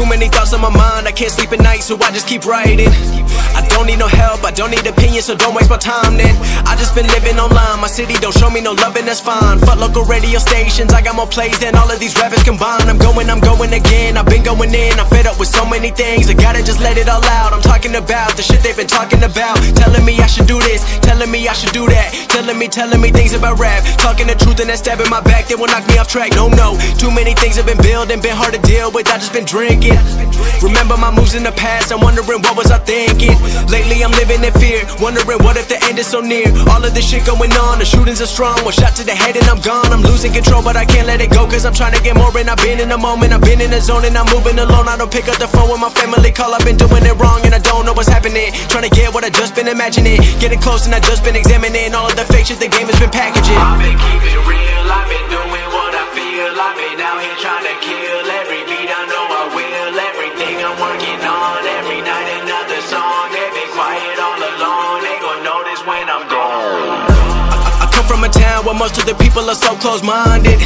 Too many thoughts on my mind, I can't sleep at night, so I just keep writing. I don't need no help, I don't need opinions, so don't waste my time then. I just been living online, my city don't show me no loving, that's fine. Fuck local radio stations, I got more plays than all of these rappers combined. I'm going again, I've been going in, I'm fed up with so many things, I gotta just let it all out. I'm talking about the shit they've been talking about, telling me I should do this, telling me I should do that, telling me things about rap, talking the truth and that stab in my back, they will knock me off track. No, too many things have been building, been hard to deal with, I just been drinking. Remember my moves in the past, I'm wondering what was I thinking. Lately I'm living in fear, wondering what if the end is so near. All of this shit going on, the shootings are strong, one shot to the head and I'm gone. I'm losing control but I can't let it go, cause I'm trying to get more. And I've been in the moment, I've been in the zone, and I'm moving alone. I don't pick up the phone when my family call, I've been doing it wrong and I don't know what's happening. Trying to get what I just been imagining, getting close and I just been examining all of the fake shit the game has been packaging. I've been keeping real, I've been doing what I feel, I've been out here trying to kill every beat, I know I will. Everything I'm working on, every night another song. They've been quiet all along, they gon' notice when I'm gone. I come from a town where most of the people are so close-minded.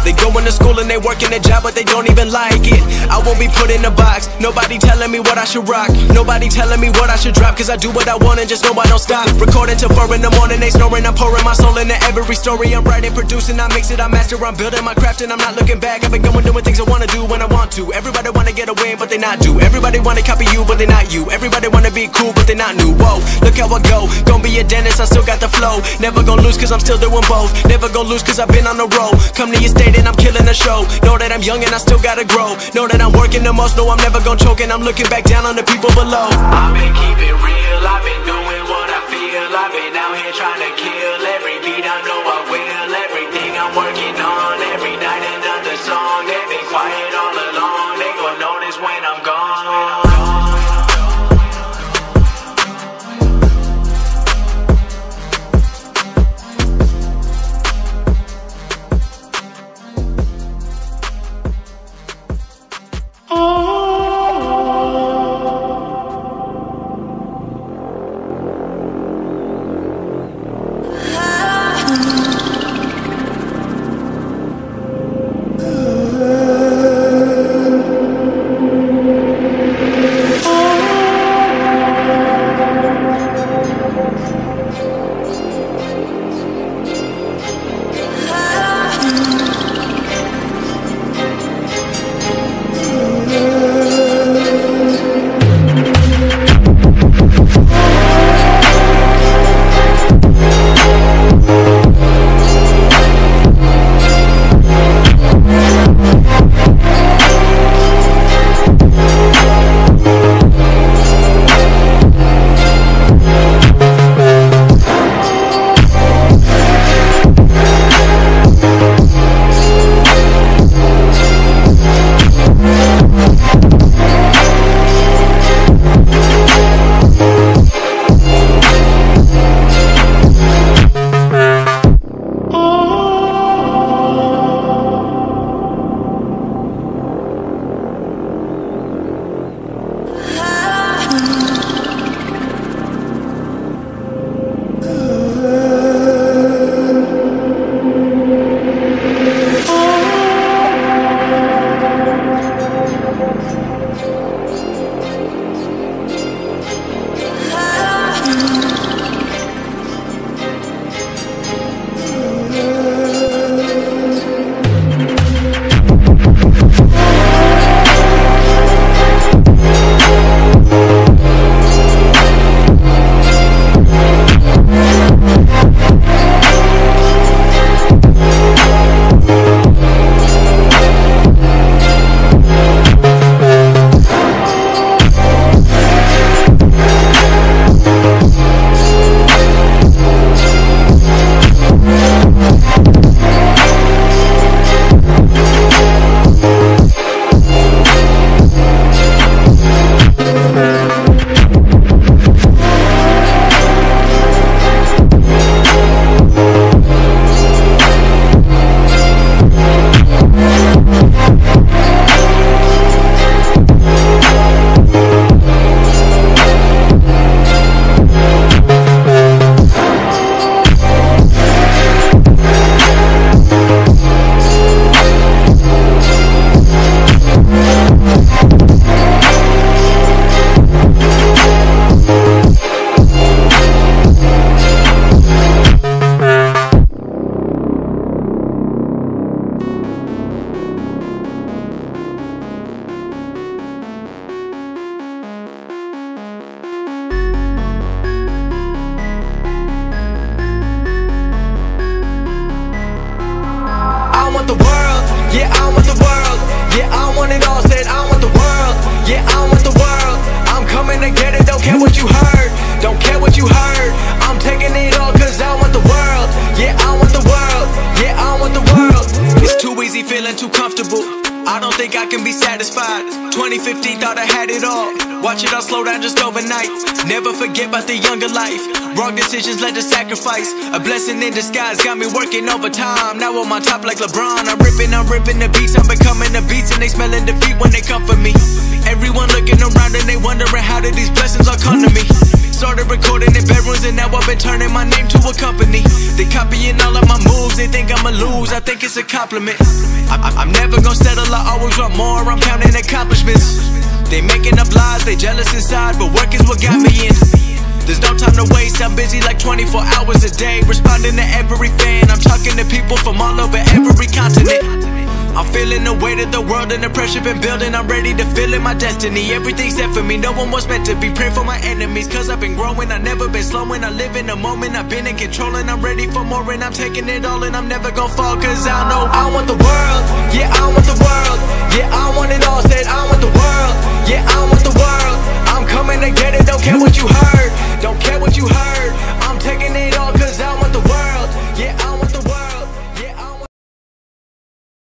They go into school and they working a job but they don't even like it. I won't be put in a box, nobody telling me what I should rock, nobody telling me what I should drop, cause I do what I want and just know I don't stop. Recording till 4 in the morning, they snoring, I'm pouring my soul into every story. I'm writing, producing, I mix it, I master, I'm building my craft and I'm not looking back. I've been going doing things I wanna do when I want to. Everybody wanna get a win but they not do. Everybody wanna copy you but they not you. Everybody wanna be cool but they not new. Whoa, look how I go, gon' be a dentist, I still got the flow. Never gon' lose cause I'm still doing both. Never gon' lose cause I've been on the road. Come to your state and I'm killing the show. Know that I'm young and I still gotta grow. Know that I'm working the most, know I'm never gon' choke, and I'm looking back down on the people below. I've been keeping real, I've been doing what I feel, I've been out here trying to kill every beat, I know I will. Everything I'm working on, every night another song. They've been quiet all along, they gon' notice when I'm gone. don't care what you heard. Don't care what you heard. I'm taking it all cause I want the world. Yeah, I want the world. Yeah, I want the world. It's too easy feeling too comfortable. I don't think I can be satisfied. 2015 thought I had it all. Watch it all slow down just overnight. Never forget about the younger life. Wrong decisions led to sacrifice. A blessing in disguise got me working overtime. Now I'm on top like LeBron. I'm ripping the beats. I'm becoming the beats and they smelling defeat when they come for me. Everyone looking around and they wondering how did these blessings all come to me. Started recording in bedrooms and now I've been turning my name to a company. They copying all of my moves, they think I'ma lose, I think it's a compliment. I'm never gonna settle, I always want more, I'm counting accomplishments. They making up lies, they jealous inside, but work is what got me in. There's no time to waste, I'm busy like 24 hours a day, responding to every fan. I'm talking to people from all over every continent. I'm feeling the weight of the world and the pressure been building. I'm ready to feel it, my destiny. Everything's set for me, no one was meant to be. Pray for my enemies, cause I've been growing. I've never been slowing, I live in the moment. I've been in control and I'm ready for more. And I'm taking it all and I'm never gonna fall. Cause I know I want the world, yeah I want the world. Yeah I want it all,